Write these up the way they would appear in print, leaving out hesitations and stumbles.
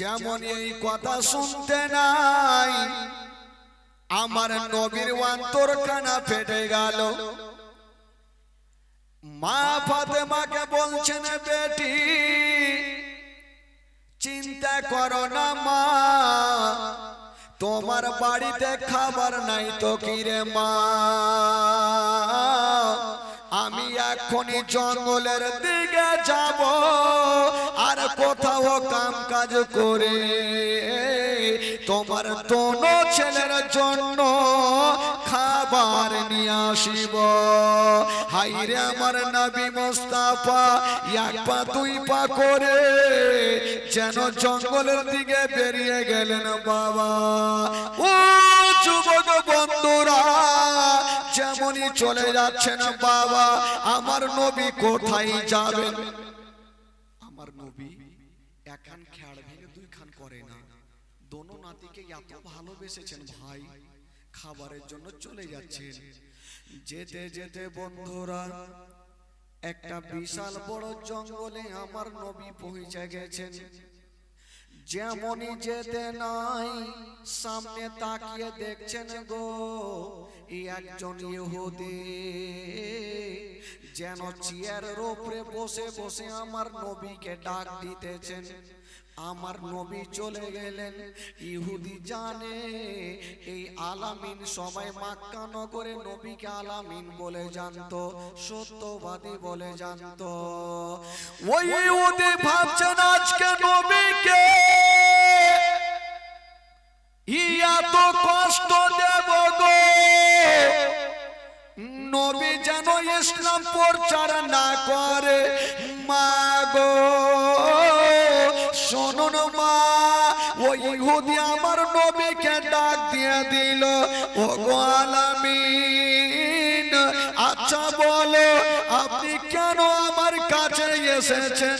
যেমন এই কথা শুনতে নাই আমার নবীর অন্তর কানা ফেটে গেল। মা ফাতেমাকে বলছেন, বেটি চিন্তা করো না মা, তোমার বাড়িতে খাবার নাই তো কি রে মা, আমি এখনই জঙ্গলের দিকে যাব আর কোথাও কাম কাজ করে তোমার দোনো ছেলের জন্য খাবার নিয়ে আসিব। হাইরে আমার নবী মুস্তাফা এক পা দুই পা করে যেন জঙ্গলের দিকে বেরিয়ে গেলেন বাবা। ও যুবক বন্ধুরা, যেমনই চলে যাচ্ছেন বাবা, আমার নবী কোথায় যাবেন? আমার নবী একখান খেয়াল ভেঙে দুই খান করে না, দোনো নাতিকে এত ভালোবেসেছেন ভাই, খাবারের জন্য চলে যাচ্ছেন। যেতে যেতে বন্ধুরা একটা বিশাল বড় জঙ্গলে আমার নবী পৌঁছে গেছেন। যেমনই যেতে নাই সামনে তাকিয়ে দেখছেন গো একজন ইহুদি যেন চেয়ারের উপরে বসে বসে আমার নবীকে ডাক দিতেছেন। আমার নবী চলে গেলেন। ইহুদি জানে এই আলামিন সবাই মক্কা নগরে নবীকে আলামিন বলে জানতো, সত্যবাদী বলে জানতো। ওই ইহুদি ভাবছেন আজকে নবীকে এত কষ্ট দেব গো, নবী যেন ইসলাম প্রচার না করে। মা গো শুনুন মা, ওই ইহুদি আমার নবীকে ডাক দিয়ে দিল, ও গো আলামিন, আচ্ছা বলো আপনি কেন আমার কাছে এসেছেন?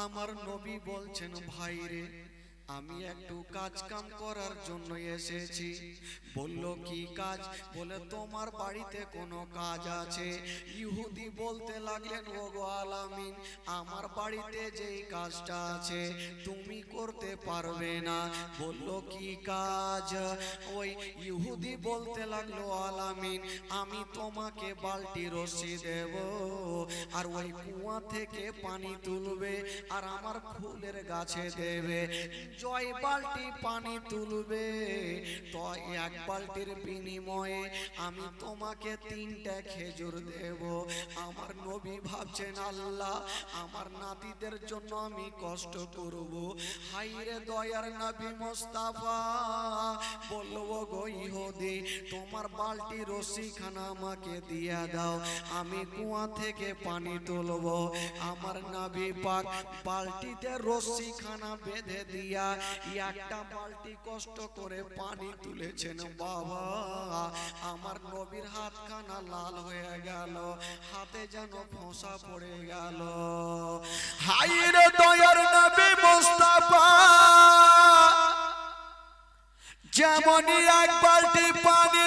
আমার নবী বলছেন, ভাই রে আমি একটু কাজ কাম করার জন্য এসেছি। বলল কি কাজ? বলে তোমার বাড়িতে কোনো কাজ আছে? ইহুদি বলতে লাগলেন, ও গো আলামিন, আমার বাড়িতে যেই কাজটা আছে তুমি করতে পারবে না। বলল কি কাজ? ওই ইহুদি বলতে লাগলো, আলামিন আমি তোমাকে বালতি রশি দেব আর ওই কুয়া থেকে পানি তুলবে আর আমার ফুলের গাছে দেবে, জয় বালতি পানি তুলবে তো এক বালতির বিনিময়ে আমি তোমাকে 3টা খেজুর দেব। আমার নবী ভাবছেন, আল্লাহ আমার নাতিদের জন্য আমি কষ্ট করব। হাইরে দয়ার নবী মুস্তাফা বলবো গো ইহুদি, তোমার বালতি রশি খানা আমাকে দিয়া দাও, আমি কুয়া থেকে পানি তুলব। আমার নবী পাক বালতিতে রশি খানা বেঁধে দিয়া একটা বালতি কষ্ট করে পানি তুলেছেন বাবা। আমার নবীর হাতখানা লাল হয়ে গেল, হাতে যেন ফোঁসা পড়ে গেল। হায়রে দয়ার নবী মুস্তাফা যেমনই এক বালতি পানি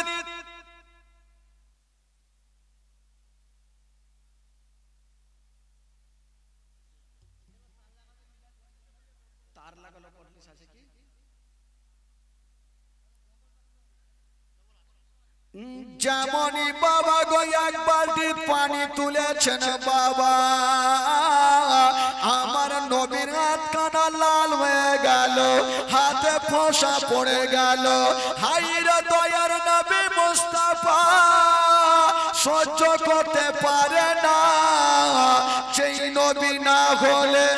যেমনই বাবা গো এক বালতি পানি তুলেছেন বাবা, আমার নবীর হাতখানা লাল হয়ে গেল, হাতে ফোঁসা পড়ে গেল। হায়রে দয়ার নবী মুস্তাফা সহ্য করতে পারে না, সেই নবী না হলে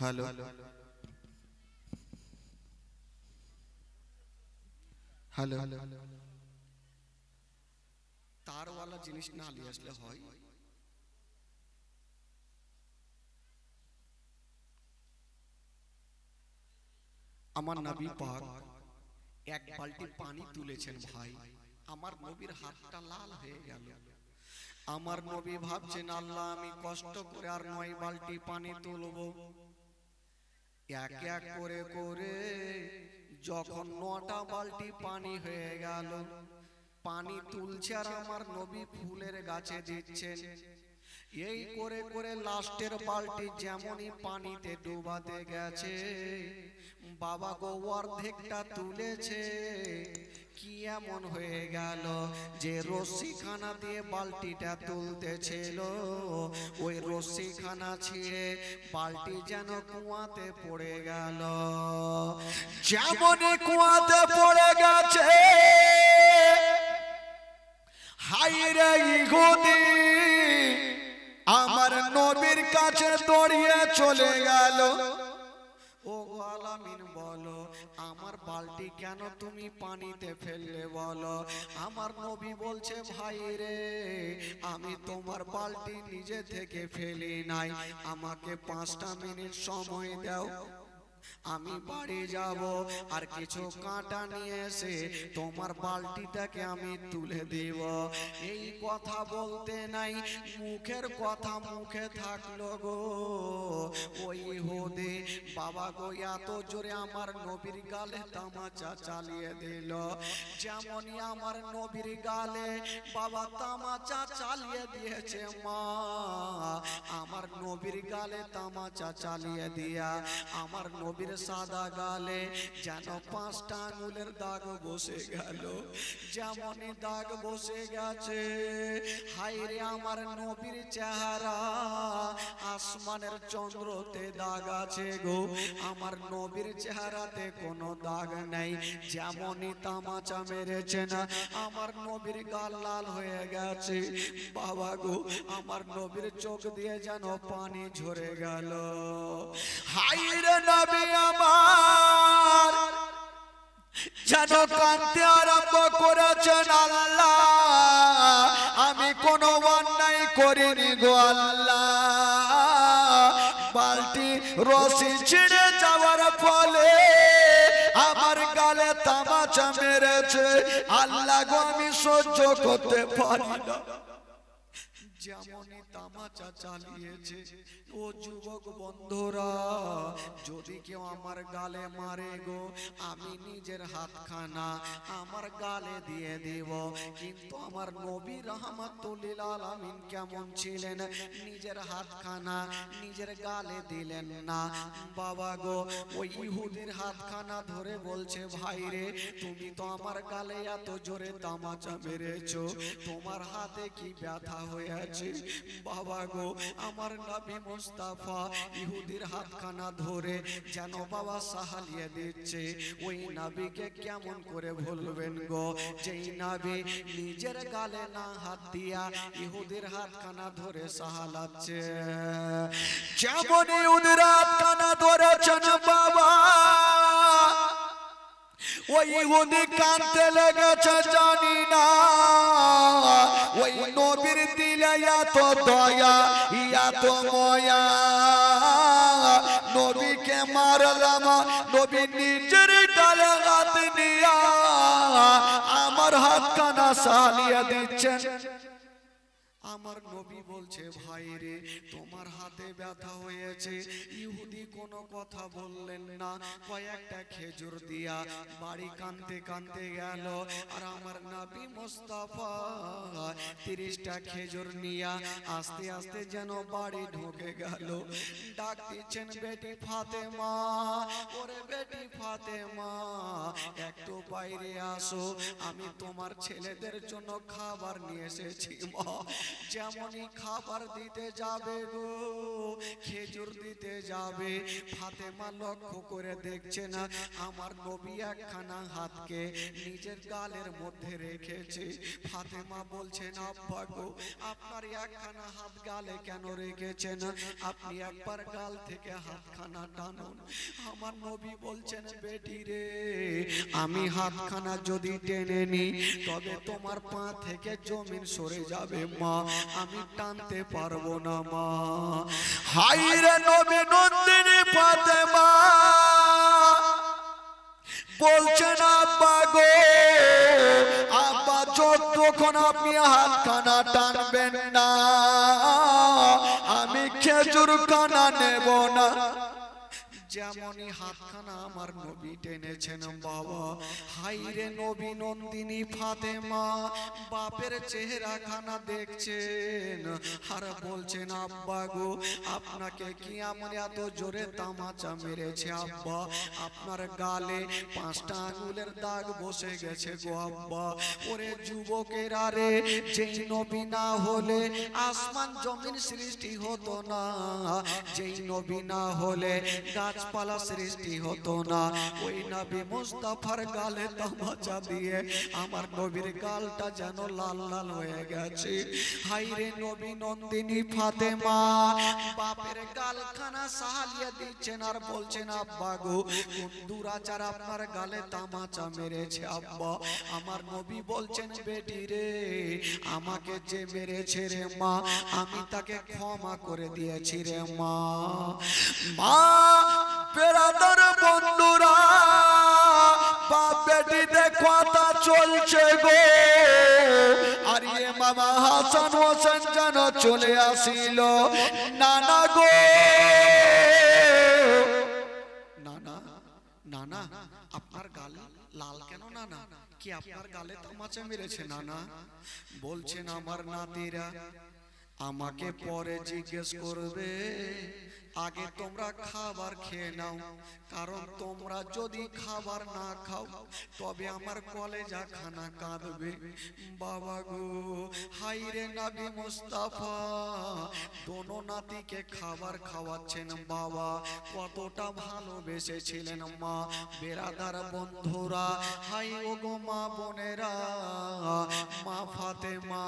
हेलो हेलो तार वाला जिनिस ना लिए আসলে হয়। আমার নবী পাক এক বালতি পানি তুলেছেন ভাই, আমার নবীর হাতটা লাল হয়ে গেল। আমার নবী ভাবছেন, আল্লাহ আমি কষ্ট করে আর 9 বালতি পানি তুলবো। এক এক করে করে যখন 9টা বালতি পানি হয়ে গেল, পানি তুলছে আর আমার নবী ফুলের গাছে দিচ্ছেন। এই করে করে লাস্টের বালতি যেমনই পানিতে ডুবাতে গেছে, বাবা গো অর্ধেকটা তুলেছে, কি এমন হয়ে গেল যে রশ্মিখানা দিয়ে বালতিটা তুলতেছিল, ওই রশ্মিখানা ছিঁড়ে বালতি যেন কুয়াতে পড়ে গেল। যেমনই কুয়াতে পড়ে গেছে, হায়রে ইহুদি আমার নবীর কাছে দৌড়িয়ে চলে গেল। ও আলামিন বলো, আমার বালতি কেন তুমি পানিতে ফেললে বলো? আমার নবী বলছে, ভাই রে, আমি তোমার বালতি নিজে থেকে ফেলি নাই, আমাকে 5টা মিনিট সময় দাও, আমি বাড়ি যাব আর কিছু কাঁটা নিয়ে এসে তোমার বালতিটাকে আমি তুলে দেব। এই কথা বলতে নাই, মুখের কথা মুখে থাকলো গো। ওই ইহুদি বাবা গো এত জোরে আমার নবীর গালে তামাচা চালিয়ে দিল। যেমনই আমার নবীর গালে বাবা তামাচা চালিয়ে দিয়েছে, মা আমার নবীর গালে তামাচা চালিয়ে দিয়া আমার নবীর সাদা গালে যেন 5টা আঙুলের দাগ বসে গেল। যেমনই দাগ বসে গেছে, হায়রে আমার নবীর চেহারা আসমানের চন্দ্রতে দাগ আছে গো, আমার নবীর চেহারাতে কোনো দাগ নাই। যেমনই তামাচা মেরেছে না, আমার নবীর গাল লাল হয়ে গেছে। বাবা গো, আমার নবীর চোখ দিয়ে যেন পানি ঝরে গেল। হায়রে নবী আমার যেন কাঁদতে আরম্ভ করেছেন, আল্লাহ আমি কোনো অন্যায় করিনি গো আল্লাহ। বালতি রশি ছিঁড়ে যাওয়ার ফলে আমার গালে তামাচা মেরেছে, আল্লাহ গো আমি সহ্য করতে পারি না। যেমনই তামাচা চালিয়েছে, ও যুবক বন্ধুরা, যদি কেউ আমার গালে মারে গো, আমি নিজের হাতখানা আমার গালে দিয়ে দেব। কিন্তু আমার নবী রাহমাতুল লিল আলামিন কেমন ছিলেন, নিজের হাতখানা নিজের গালে দিলেন না। বাবা গো, ওই ইহুদির হাতখানা ধরে বলছে, ভাই রে, তুমি তো আমার গালে এত জোরে তামাচা মেরেছো, তোমার হাতে কি ব্যথা হয়েছে? বাবা গো, আমার নবী মুস্তাফা ইহুদির হাতখানা ধরে যেন বাবা সাহালিয়ে দিচ্ছে। ওই নবীকে কেমন করে ভুলবেন গো, যেই নবী নিজের গালে না হাত দিয়া ইহুদির হাতখানা ধরে সাহালাচ্ছে। যেমন ইহুদির হাতখানা ধরেছেন বাবা, ওই ইহুদি কাঁদতে লেগেছে, জানি না ওই নবীর দিলে এত দয়া এত ময়া, নবীকে মারলাম, নবী নিজের গালে হাত নিয়া আমার হাতখানা সালিয়ে দিচ্ছেন। আমার নবী বলছে, ভাই রে, তোমার হাতে ব্যথা হয়েছে। ইহুদি কোনো কথা বললেন না, কয়েকটা খেজুর দিয়া বাড়ি কাঁদতে কাঁদতে গেল। আর আমার নবী মুস্তাফা 30টা খেজুর নিয়া আস্তে আস্তে যেন বাড়ি ঢুকে গেল। ডাক দিচ্ছেন, বেটি ফাতেমা, ওরে বেটি ফাতেমা, একটু বাইরে আসো, আমি তোমার ছেলেদের জন্য খাবার নিয়ে এসেছি মা। যেমনই খাবার দিতে যাবে গো, খেজুর দিতে যাবে, ফাতেমা লক্ষ্য করে দেখছে না আমার নবী একখানা হাতকে নিজের গালের মধ্যে রেখেছে। ফাতেমা বলছেন, আব্বা গো, আপনার একখানা হাত গালে কেন রেখেছেন? আপনি একবার গাল থেকে হাতখানা টানুন। আমার নবী বলছেন, বেটি রে, আমি হাতখানা যদি টেনে নি তবে তোমার পা থেকে জমিন সরে যাবে মা, আমি টানতে পারবো না মা। হায়রে নবী নন্দিনী ফাতেমা বলছেন, আব্বা গো, আব্বা যতক্ষণ আপনি হাতখানা টানবেন না আমি খেজুর খানা নেব না। যেমনই হাতখানা আমার নবী টেনেছেন বাবা, হাই রে নবী নন্দিনী ফাতেমা বাপের চেহারা খানা দেখছেন আর বলছেন আব্বা গো আপনাকে কি আমার এত জোরে তামাচা মেরেছে আব্বা, আপনার গালে 5টা আঙ্গুলের দাগ বসে গেছে গো আব্বা। ওরে যুবকেরা রে, যেই নবী না হলে আসমান জমিন সৃষ্টি হতো না, যেই নবী না হলে গাছপালা সৃষ্টি হতো না, ওই নবী মুস্তাফার গালে তামাচা দিয়ে আমার নবীর গালটা যেন লাল লাল হয়ে গেছে। হাই রে নবী নন্দিনী ফাতেমা বাপের গালখানা সাহালিয়ে দিচ্ছেন আর বলছেন আব্বা গো কোন দুরাচার আপনার গালে তামাচা মেরেছে আব্বা। আমার নবী বলছেন বেটি রে, আমাকে যে মেরেছে রে মা, আমি তাকে ক্ষমা করে দিয়েছি রে মা। মা বেরাদার বন্ধুরা, বাপ বেটিতে কথা চলছে গো, আর এ মামা হাসান হোসেন যেন চলে আসিল। নানা গো, নানা নানা আপনার গাল লাল কেন নানা, কি আপনার গালে তামাচা মেরেছে নানা? বলছেন আমার নাতিরা আমাকে পরে জিজ্ঞেস করবে, আগে তোমরা খাবার খেয়ে নাও, কারণ তোমরা যদি খাবার না খাও তবে আমার কলেজা খানা কাঁদবে। বাবা গো, হাই রে নবী মুস্তাফা দোনো নাতিকে খাবার খাওয়াচ্ছেন বাবা, কতটা ভালোবেসেছিলেন মা। বেরাদার বন্ধুরা, হাই ও গো মা বোনেরা, মা ফাতেমা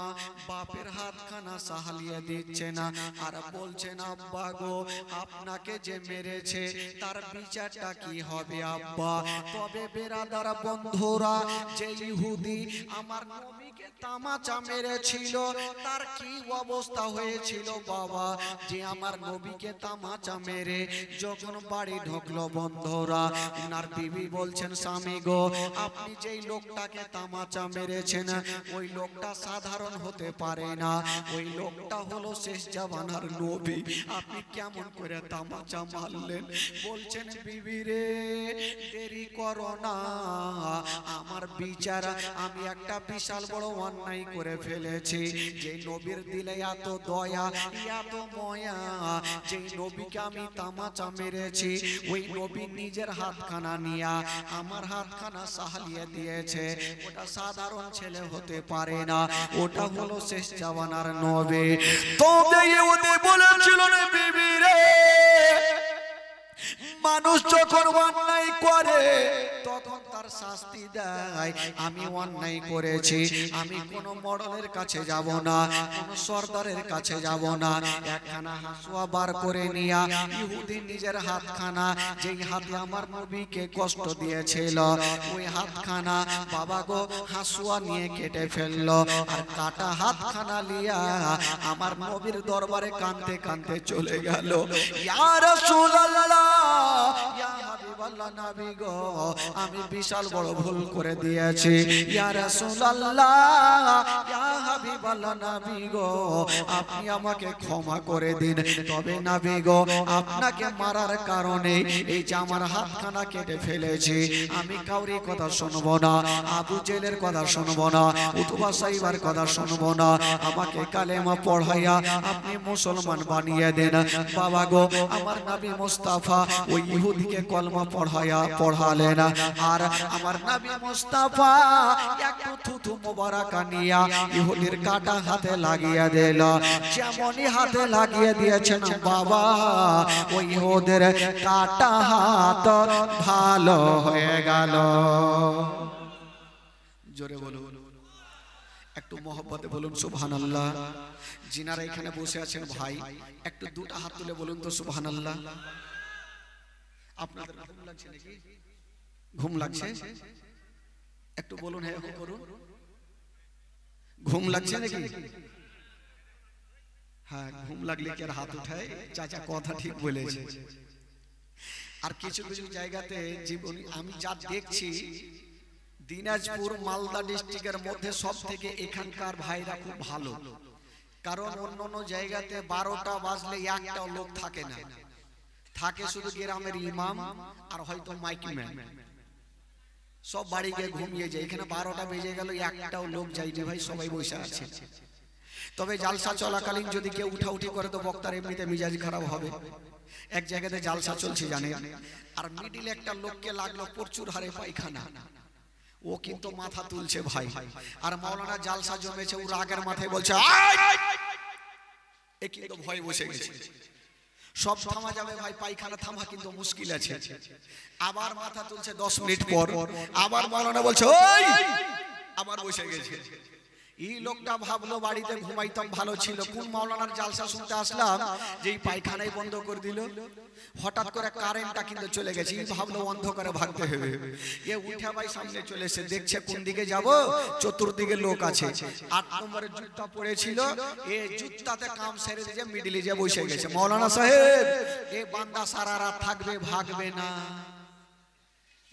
বাপের হাতখানা সাহালিয়ে দিচ্ছে না আর বলছেন আব্বা গো আপনাকে যে মেরেছে তার বিচারটা কি হবে আব্বা? তবে বেরাদার বন্ধুরা, যে ইহুদি আমার নবীকে তামাচা মেরেছিল তার কি অবস্থা হয়েছিল বাবা? যে আমার নবীকে তামাচা মেরে যখন বাড়ি ঢুকলো বন্ধুরা, ওনার বিবি বলছেন স্বামী গো আপনি যেই লোকটাকে তামাচা মেরেছেন ওই লোকটা সাধারণ হতে পারে না, ওই লোকটা হলো শেষ জামানার নবী, আপনি কেমন করে তামাচা মারলেন? বলছেন বিবি রে দেরি করো না, আমার বিচার আমি একটা বিশাল বড় অন্যায় করে ফেলেছি। যে নবীর দিলে এত দয়া এত ময়া, যে নবীকে আমি তামাচা মেরেছি ওই নবী নিজের হাতখানা নিয়া আমার হাতখানা সাহালিয়ে দিয়েছে। ওটা সাধারণ ছেলে হতে পারে না, ওটা হলো শেষ জামানার নবী। তবে ইহুদি বলেছিল না বিবি রে, মানুষ যখন অন্যায় করে তখন তার শাস্তি দেয়। আমি অন্যায় করেছি, আমি কোন মডেলের কাছে যাব না, কোন সর্দারের কাছে যাব না, একখানা হাসুয়া বার করে নিয়া ইহুদি নিজের হাতখানা, যেই হাতে আমার নবীকে কষ্ট দিয়েছিল ওই হাতখানা বাবা গো হাসুয়া নিয়ে কেটে ফেললো, আর কাটা হাতখানা লিয়া আমার নবীর দরবারে কাঁদতে কাঁদতে চলে গেল। ইয়া রাসূলুল্লাহ, ইয়া হাবিবাল্লাহ নবী গো আমি বিশাল বড় ভুল করে দিয়েছি। ইয়া রাসূলুল্লাহ, ইয়া হাবিবাল্লাহ নবী গো আপনি আমাকে ক্ষমা করে দিন। তবে নবী গো আপনাকে মারার কারণে এই যে আমার হাতখানা কেটে ফেলেছি, আমি কাউরি কথা শুনবো না, আবু জেলের কথা শুনবো না, উতবা সাইবার কথা শুনবো না, আমাকে কালেমা পড়াইয়া আপনি মুসলমান বানিয়ে দেন। বাবা গো আমার নবী মুস্তাফা ওই ইহুদিকে কলমা পড়ালেন, আর আমার নবী মুস্তাফা একটু থুথু মোবারকা নিয়া ইহুদির কাটা হাতে লাগিয়ে দিল। যেমনই হাতে লাগিয়ে দিয়েছেন বাবা ওই ইহুদের কাটা হাত ভালো হয়ে গেল। জোরে বলুন, একটু মহব্বতে বলুন সুবহানাল্লাহ। যিনারা এখানে বসে আছেন ভাই একটু দুটো হাত তুলে বলুন তো সুবহানাল্লাহ। আপনাদের ঘুম লাগছে নাকি? ঘুম লাগছে? একটু বলুন হ্যাঁ করুন। ঘুম লাগছে নাকি? হ্যাঁ, ঘুম লাগলে কি আর হাত উঠায়? চাচা কথা ঠিক বলেছে। আর কিছু কিছু জায়গাতে জীবনী আমি যা দেখছি, দিনাজপুর মালদা ডিস্ট্রিক্টের মধ্যে সব থেকে এখানকার ভাইরা খুব ভালো, কারণ অন্য অন্য জায়গাতে 12টা বাজলে একটা লোক থাকে না, থাকে শুধু গ্রামের ইমাম আর হয়তো মাইকম্যান, সব বাড়ি গিয়ে ঘুমিয়ে যায়। এখানে 12টা বেজে গেল, একটাও লোক যায়নি ভাই, সবাই বসে আছে। তবে জালসা চলাকালীন যদি কেউ উঠাউঠি করে তো বক্তার এমনিতে মিজাজ খারাপ হবে। এক জায়গাতে জালসা চলছে জানেন, আর মিডিলে একটা লোককে লাগলো প্রচুর হারে পায়খানা, ও কিন্তু মাথা তুলছে ভাই, আর মাওলানা জালসা জমেছে, ও রাগের মাথায় বলছে এ কিন্তু ভয় বসে গেছে, সব থামা যাবে ভাই, পায়খানা থামা কিন্তু মুশকিল আছে। আবার মাথা তুলছে, 10 মিনিট পর আবার মাওলানা বলছে ওই, আবার বসে গেছে। এই লোকটা ভাবলো বাড়িতে ঘুমাইতাম ভালো ছিল, কোন মাওলানার জালসা শুনতে আসলাম যে এই পায়খানাই বন্ধ করে দিল। হঠাৎ করে কারেন্টটা কিন্তু চলে গেছে, এই ভাবলো অন্ধকারে ভাগতে হবে। এ উঠে ভাই সামনে চলে এসে দেখছে কোন দিকে যাব, চতুর্দিকে লোক আছে। 8 নম্বরের জুতা পড়েছিল, এই জুতাতে কাম সেরে দিয়ে মিডিলে যে বসে গেছে। মাওলানা সাহেব, এ বান্দা সারা রাত থাকবে, ভাগবে না।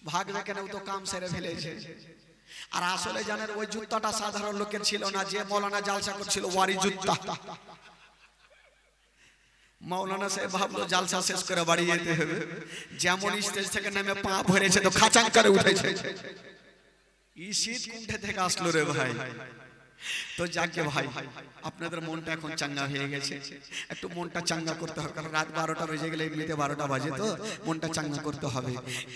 ভাগবে কেন, ও তো কাম সেরে ফেলেছে। আর আসলে জানেন ওই জুতাটা সাধারণ লোকের ছিল না, যে মাওলানা জালসা করছিল ওয়ারি জুতা। মাওলানা সাহেব ভাবলো জালসা শেষ করে বাড়ি যেতে হবে, যেমন স্টেজ থেকে নেমে পা ভরেছে তো খাচাং করে উঠেছে। এই শীত কোনটা থেকে আসলো রে ভাই। তো যাকে ভাই, আপনাদের মনটা এখন চাঙ্গা হয়ে গেছে, একটু মনটা চাঙ্গা করতে হবে, কারণ রাত 12টা বেজে গেলে এমনিতে 12টা বাজে, তো মনটা চাঙ্গা করতে হবে।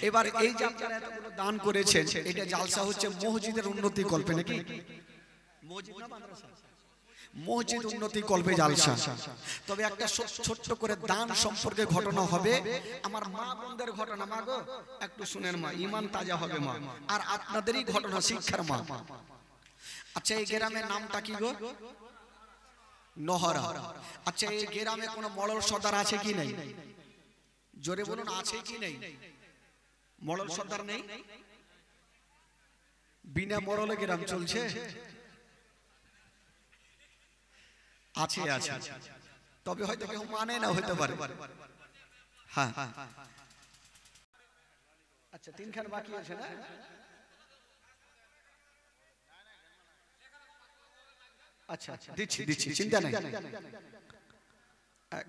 এবার এই যে আপনারা এতগুলো দান করেছেন, এটা জালসা হচ্ছে মসজিদের উন্নতি কল্পে, নাকি মসজিদ না মাদ্রাসা? মসজিদ উন্নতি কল্পে জালসা। তবে একটা ছোট্ট করে দান সম্পর্কে ঘটনা হবে, আমার মা বোনদের ঘটনা। মা গো একটু শুনেন মা, ঈমান তাজা হবে মা, আর আপনাদেরই ঘটনা, শিক্ষার মা। আচ্ছা এই গ্রামের নামটা কি গো? নহরা। আচ্ছা এই গ্রামে কোন মডল সর্দার আছে কি নেই? জোরে বলুন, আছে কি নেই? মডল সর্দার নেই? বিনা মরলে গ্রাম চলছে? আছে আছে, তবে হয়তো কেউ মানে না, হতে পারে। হ্যাঁ আচ্ছা, 3খান বাকি আছে না? আচ্ছা আচ্ছা, দিচ্ছি দিচ্ছি, চিন্তা নেই।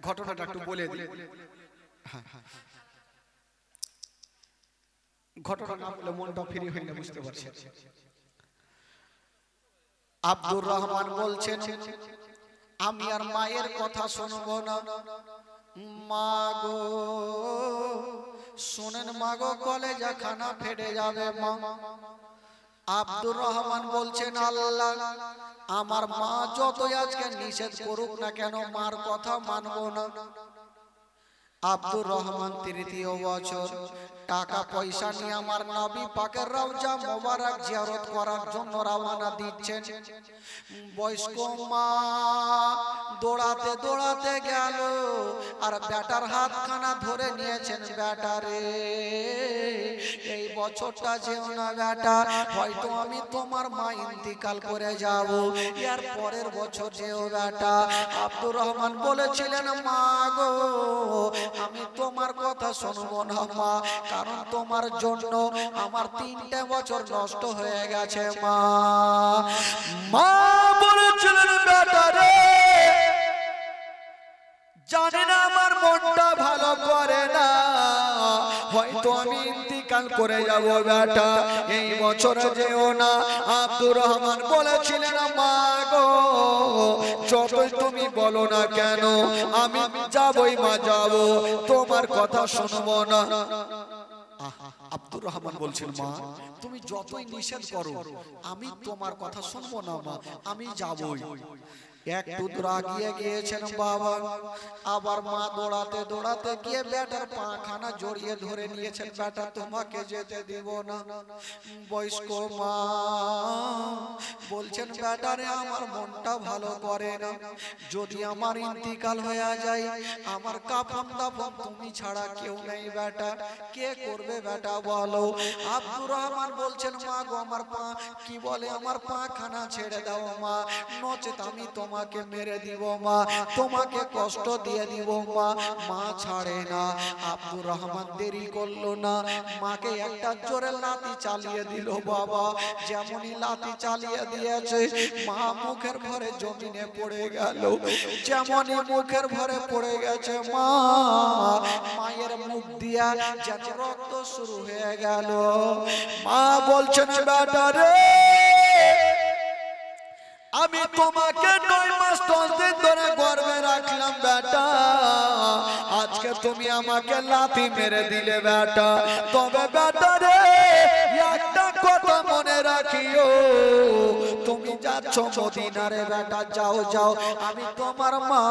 ঘটনাটা একটু বলে দিই। হ্যাঁ হ্যাঁ, ঘটনা না বলে মনটা ফ্রি হয় না, বুঝতে পারছেন। আব্দুর রহমান বলছেন, আমি আর মায়ের কথা শুনবো না। মা গো শোনেন, মা গো কলেজা খানা ফেটে যাবে মা। আব্দুর রহমান বলছেন, আল্লাহ আমার মা যতই আজকে নিষেধ করুক না কেন, মার কথা মানবো না। আব্দুর রহমান তৃতীয় বছর টাকা পয়সা নিয়ে আমার নবী পাকের রওজা মোবারক জিয়ারত করার জন্য রওনা দিচ্ছেন। বয়স্ক মা দৌড়াতে দৌড়াতে গেল, আর বেটার হাতখানা ধরে নিয়েছেন। বেটারে এই বছরটা যেও না বেটা, হয়তো আমি তোমার মা ইন্তিকাল করে যাব, এর পরের বছর যেও বেটা। আব্দুর রহমান বলেছিলেন, মা গো আমি তোমার কথা শুনবো না মা, কারণ তোমার জন্য আমার 3টে বছর নষ্ট হয়ে গেছে মা। মা বলেছিলেন, বেটা রে জানি না আমার মনটা ভালো করে না, হয়তো আমি ইন্তিকাল করে যাব বেটা, এই বছর যেও না। আব্দুর রহমান বলেছিলেন, মা গো যতই তুমি বলো না কেন আমি যাবই মা, যাব, তোমার কথা শুনবো না। আব্দুর রহমান বলছেন, মা তুমি যতই নিষেধ করো আমি তোমার কথা শুনবো না মা, আমি যাবই। একটু দূর আগিয়ে গিয়েছেন বাবা, আবার মা দৌড়াতে দৌড়াতে গিয়ে বেটার পাখানা জড়িয়ে ধরে নিয়েছেন। বেটা তোমাকে যেতে দিব না। বয়স্ক মা বলছেন, বেটারে আমার মনটা ভালো করে না, যদি আমার ইন্তিকাল হয়ে যায় আমার কাফন দাফন তুমি ছাড়া কেউ নেই বেটা, কে করবে বেটা বলো। আব্দুর রহমান বলছেন, মা গো আমার পা কি বলে, আমার পাখানা ছেড়ে দাও মা, নচেত আমি তোমার তোমাকে মেরে দিব মা, তোমাকে কষ্ট দিয়ে দিব মা। মা ছাড়ে না। আব্দুর রহমান দেরি করলো না, মাকে একটা জোরে লাথি চালিয়ে দিল বাবা। যেমনই লাথি চালিয়ে দিয়েছে মা মুখের ভরে জমিনে পড়ে গেল। যেমনই মুখের ভরে পড়ে গেছে মা, মায়ের মুখ দিয়া যেন রক্ত শুরু হয়ে গেল। মা বলছেন বেটা রে, আমি তোমাকে 9 মাস 10 দিন ধরে গর্ভে রাখলাম বেটা, আজকে তুমি আমাকে লাথি মেরে দিলে বেটা। তবে বেটা রে একটা কথা মনে রাখিও, তুমি যাচ্ছ মদিনারে বেটা, যাও যাও, আমি তোমার মা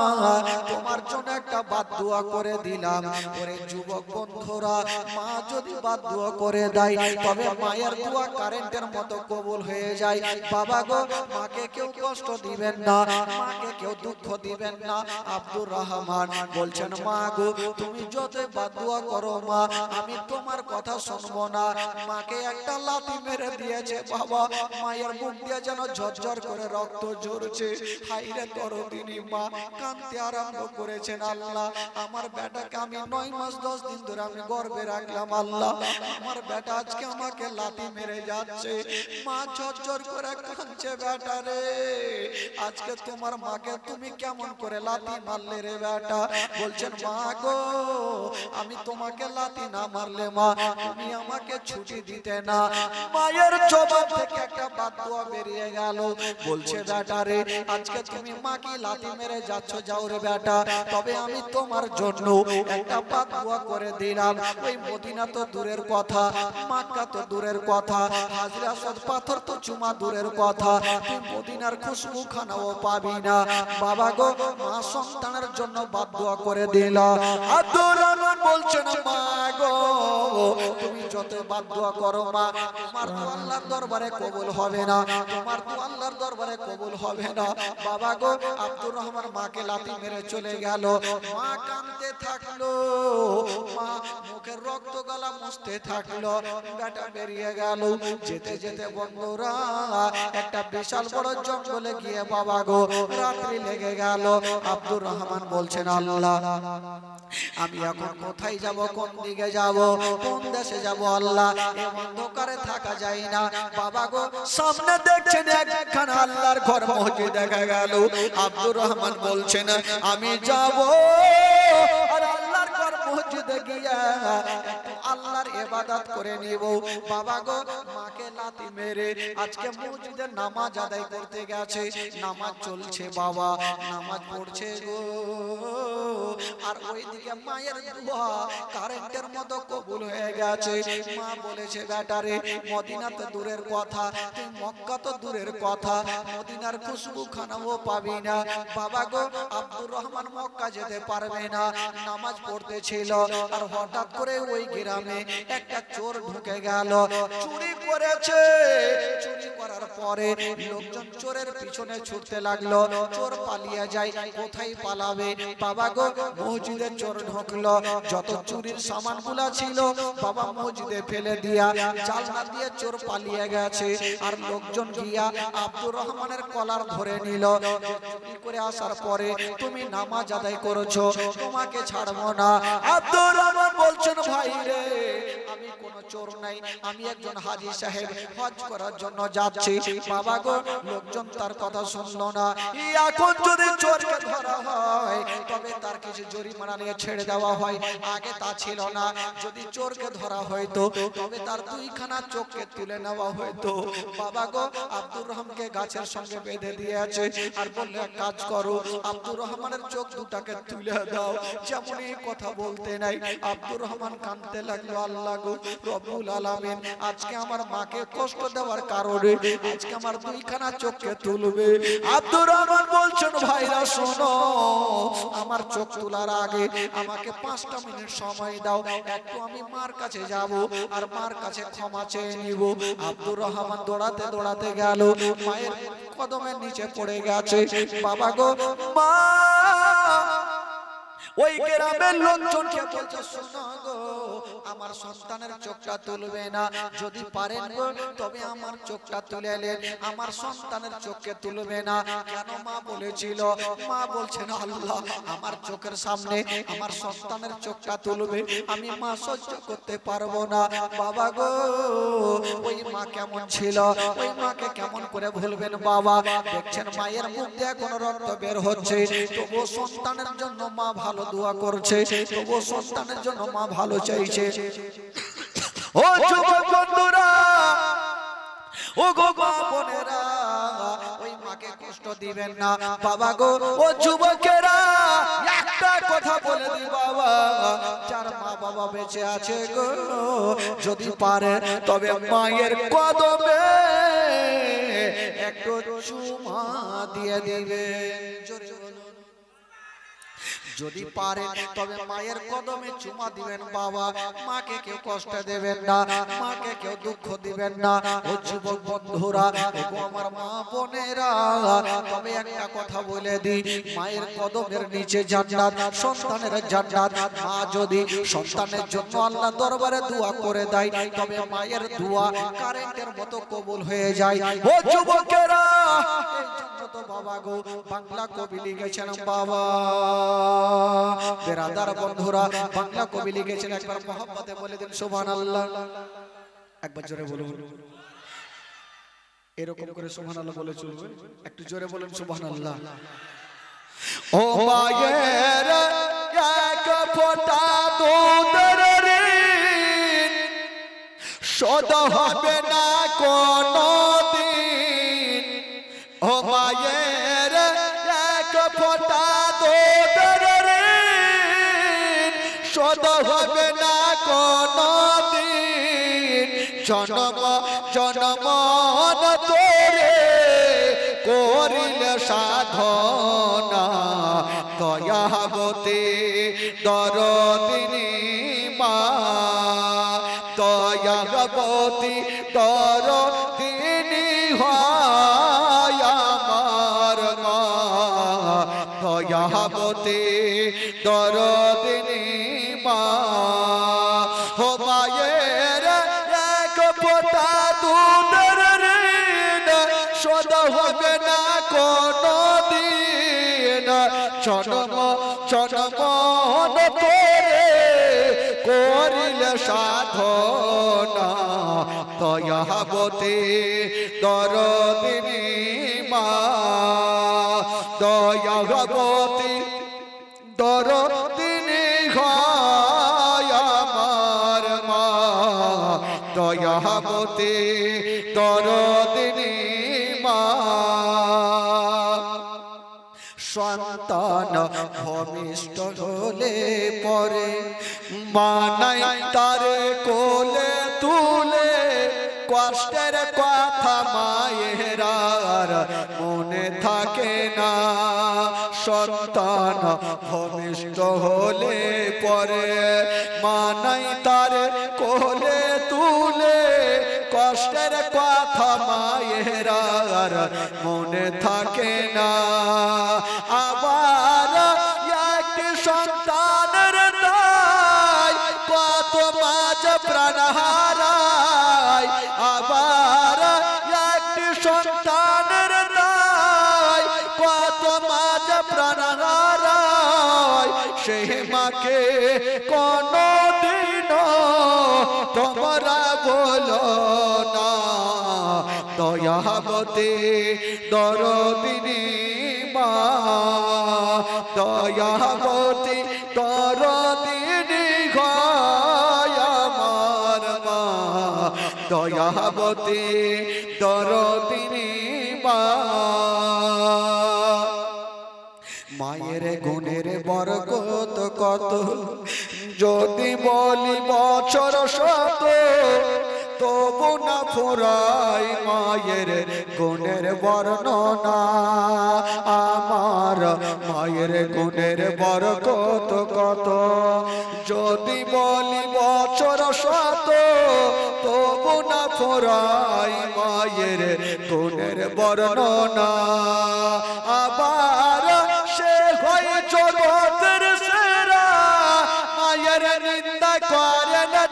তোমার জন্য একটা বাদদুয়া করে দিলাম। ওরে যুবক বন্ধুরা, মা যদি বাদদুয়া করে দেয় তবে মায়ের দোয়া কারেন্টের মতো কবুল হয়ে যায়। বাবা গো, মাকে কেউ কষ্ট দিবেন না, মাকে কেউ দুঃখ দিবেন না। আব্দুর রহমান বলছেন মা গো, তুমি যতই বাদদুয়া করো মা, আমি তোমার কথা শুনবো না। মাকে একটা লাথি মেরে দিয়েছে বাবা, মায়ের মুখ দিয়ে যেন ঝরঝর করে রক্ত ঝরছে। হাইরে দরদিনী মা কাঁদতে আরম্ভ করেছেন, আল্লাহ আমার বেটাকে আমি 9 মাস 10 দিন ধরে আমি গর্ভে রাখলাম, আল্লাহ আমার বেটা আজকে আমাকে লাথি মেরে যাচ্ছে। মা ঝরঝর করে কাঁদছে, বেটা রে আজকে তোমার মাকে তুমি কেমন করে লাথি মারলে রে বেটা? বলছেন মা গো, আমি তোমাকে লাথি না মারলে মা তুমি আমাকে ছুটি দিতে না। মায়ের জবাব থেকে একটা বাদদুয়া বেরিয়ে গেল। বলছে বেটা রে, আজকে তুমি মাকে লাথি মেরে যাচ্ছ, যাও রে বেটা, তবে আমি তোমার জন্য একটা বাদদুয়া করে দিলাম। ওই মদিনা তো দূরের কথা, মক্কা তো দূরের কথা, হাজরে আসওয়াদ পাথর তো চুমা দূরের কথা, তুই মদিনার খুশবু খানাও পাবি না। বাবা গো, মা সন্তানের জন্য বাদদুয়া করে দিল। আব্দুর রহমান বলছেন মা গো, তুমি যত বাদদুয়া করো মা, তোমার দোয়া আল্লাহর দরবারে কবুল হবে না, তোমার দোয়া আল্লাহর দরবারে কবুল হবে না। বাবা গো, আব্দুর রহমান মাকে লাথি মেরে চলে গেল। মা কাঁদতে থাকলো, মা মুখের রক্ত গলা মুছতে থাকলো। বেটা বেরিয়ে গেল। যেতে যেতে বন্ধুরা একটা বিশাল বড় জঙ্গলে গিয়ে বাবা গো রাত্রি লেগে গেল। আব্দুর রহমান বলছেন আল্লাহ আমি এখন কোথায় যাব, কোন দিকে যাব, কোন দেশে যাব, আল্লাহ এই অন্ধকারে থাকা যায় না। বাবা গো সামনে দেখছেন একখানা আল্লাহর ঘর মসজিদ দেখা গেল। আব্দুর রহমান বলছেন আমি যাব আর আল্লাহর ঘর মসজিদে গিয়ে একটু আল্লাহর ইবাদত করে নিব। বাবা গো, মাকে লাথি মেরে আজকে মসজিদে নামাজ আদায় করতে গেছে। নামাজ চলছে বাবা, নামাজ পড়ছে গো, আর ওইদিকে মায়ের দোয়া কারেন্টের মতো কবুল হয়ে গেছে। মা বলেছে বেটা রে, মদিনা তো দূরের কথা, তুই মক্কা তো দূরের কথা, মদিনার খুশবু খানাও পাবি না। বাবা গো, আব্দুর রহমান মক্কা যেতে পারবে না, নামাজ পড়তেছিল। আর হঠাৎ করে ওই গ্রামে একটা চোর ঢুকে গেল, চুরি করেছে। চুরি করার পরে লোকজন চোরের পিছনে ছুটতে লাগলো। চোর পালিয়ে যায়, কোথায় পালাবে? বাবা গো, মসজিদে চোর ঢুকলো, যত চুরির সামানগুলা ছিল বাবা মসজিদে ফেলে দিয়া জালনা দিয়ে চোর পালিয়ে গেছে। আর লোকজন গিয়া আব্দুর রহমানের কলার ধরে নিল। চুরি করে আসার পরে তুমি নামাজ আদায় করেছো, তোমাকে ছাড়বো না। আব্দুর রহমান বলছেন ভাই রে, আমি কোন চোর নাই, আমি একজন হাজী সাহেব, হজ করার জন্য যাচ্ছি। বাবা গো, লোকজন তার কথা শুনলো না। এখন যদি চোরকে ধরা হয় তবে তার কিছু জরিমানা নিয়ে ছেড়ে দেওয়া হয়, আগে তা ছিল না। যদি চোরকে ধরা হয়তো তবে তার 2খানা চোখকে তুলে নেওয়া হয়তো। বাবা গো, আব্দুর রহমানকে গাছের সঙ্গে বেঁধে দিয়েছে আর বললে এক কাজ করো, আব্দুর রহমানের চোখ দুটাকে তুলে দাও। যেমনই কথা বলতে নাই, আব্দুর রহমান কাঁদতে লাগলো, আল্লাহ গো রব্বুল আলামিন, আজকে আমার মাকে কষ্ট দেওয়ার কারণে আজকে আমার 2খানা চোখকে তুলবে। আব্দুর রহমান বলছেন ভাইরা শোনো, আমার চোখ তোলার আগে আমাকে 5টা মিনিট সময় দাও, একটু আমি মার কাছে যাব আর মার কাছে ক্ষমা চেয়ে নিব। আব্দুর রহমান দৌড়াতে দৌড়াতে গেল, মায়ের কদমের নিচে পড়ে গেছে। বাবা গো, মা ওই গ্রামের লোকজনকে বলছে শোনো গো, আমার সন্তানের চোখটা তুলবে না, যদি পারেন গো তবে আমার চোখটা তুলে নেন, আমার সন্তানের চোখকে তুলবে না। কেন মা বলেছিল? মা বলছেন আল্লাহ আমার চোখের সামনে আমার সন্তানের চোখটা তুলবে, আমি মা সহ্য করতে পারবো না। বাবা গো ওই মা কেমন ছিল, ওই মাকে কেমন করে ভুলবেন বাবা? দেখছেন মায়ের মুখ দিয়ে কোনো রক্ত বের হচ্ছে, তবুও সন্তানের জন্য মা ভালো দোয়া করছে, তবুও সন্তানের জন্য মা ভালো চাইছে। ও যুবক বন্ধুরা, ও গো মা বোনেরা, ওই মাকে কষ্ট দিবেন না বাবা গো। ও যুবকেরা, একটা কথা বলে দি বাবা, যার মা বাবা বেঁচে আছে গো, যদি পারে তবে মায়ের কদমে একটু চুমা দিয়ে দিবে। জোরে বলুন, যদি পারেন তবে মায়ের কদমে চুমা দিবেন বাবা। মাকে কেউ কষ্ট দেবেন না, মাকে কেউ দুঃখ দিবেন না। ও যুবক বন্ধুরা, ও আমার মা বোনেরা, তবে একটা কথা বলে দিই, মায়ের কদমের নিচে জান্নাত, সন্তানের জান্নাত। মা যদি সন্তানের জন্য আল্লাহ দরবারে দোয়া করে দেয়, তবে মায়ের দোয়া কারেন্টের মতো কবুল হয়ে যায়। ও যুবকেরা, এই জন্য তো বাবা গো বাংলা কবি লিখেছেন বাবা। বেরাদার বন্ধুরা, বাংলা কবি লিখেছেন, একবার মহব্বতে বলে দিন সুবহানাল্লাহ। একবার জোরে বলুন, এরকম করে সুবহানাল্লাহ বলে চলবে। একটু জোরে বলুন সুবহানাল্লাহ। ও মায়ের এক ফোঁটা দুধের ঋণ শোধ হবে না কোনদিন। ও মায়ের এক ফোঁটা দুধের ঋণ শোধ হবে না কোনদিন। জনম জনম তোরে করিলে সাধনা, দয়াবতী দরদিনী মা, দয়াবতী দরদিনী হয় আমার মা, দয়াবতী দরদিনী মা। ও মায়ের এক ফোঁটা দুধের ঋণ শোধ হবে না কোনদিন। জনম জনম তোরে করিলে সাধনা, দয়াবতী দরদিনী মা, দয়াবতী দরদিনী হয় আমার মা, দয়াবতী দরদিনী মা। সন্তান ভূমিষ্ঠ হলে পরে মানাই তারে কোলে তুলে, কষ্টের কথা মায়ের আর মনে থাকে না। সন্তান ভূমিষ্ঠ হলে পরে মানাই তারে কোলে তুলে, কষ্টের কথা মায়ের আর মনে থাকে না। আবার একটি সন্তানের দায় কত মাঝ প্রাণ হারায়, আবার একটি সন্তানের দায় কত মাঝ প্রাণ হারায়। সে মাকে কোনদিন তোমরা বলো না, দয়াবতী দরদিনী মা, দয়াবতী দরদিনী হয় আমার মা, দয়াবতী দরদিনী মা। মায়ের গুণের বরকত কত, যদি বলি বছর শত, তবু না ফুরাই মায়ের গুণের বর্ণনা। আমার মায়ের গুণের বরকত কত, যদি বলি বছর শত, তবু না ফুরাই মায়ের গুণের বর্ণনা। আবার সে হয় জগতের সেরা, মায়ের নিন্দা করে না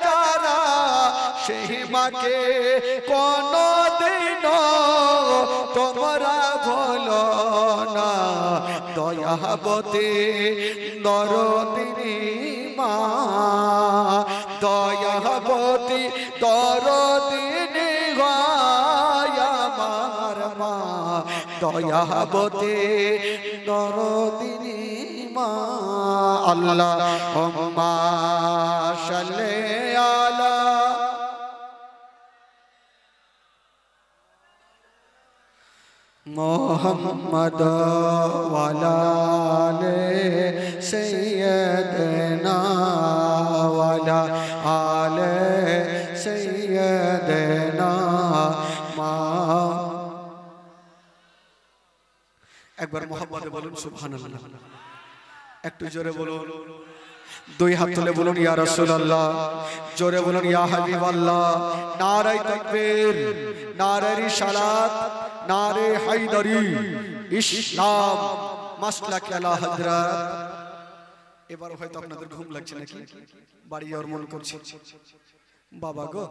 সেই মাকে কোনদিন তোমরা ভুলো না দয়াবতী দরদিনী মা দয়াবতী দরদিনী আমার মা দয়াবতী দরদিনী মা আল্লাহুম্মা সাল্লি আলা মুহাম্মদ ওয়া আলা আলি সাইয়্যিদিনা ওয়া আলা আলি সাইয়্যিদিনা মা একবার মুহাম্মদে বলুন সুবহানাল্লাহ একটু জোরে বলুন দুই হাত তুলে বলুন ইয়া রাসূলুল্লাহ জোরে বলুন ইয়া হাবিবাল্লাহ নারে তাকবীর নারে রিসালাত নারে হায়দারি ইসলাম মাসলাক আলা হযরত এবার হয়তো আপনাদের ঘুম লাগছে নাকি বাড়ি যাওয়ার মন করছে বাবা গো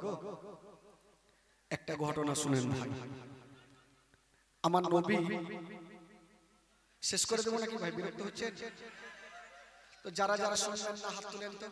একটা ঘটনা শুনেন ভাই আমার নবী শেষ করে দেব নাকি ভাই বিরক্ত হচ্ছেন তো যারা যারা শুনবেন না হাত তুলেন তো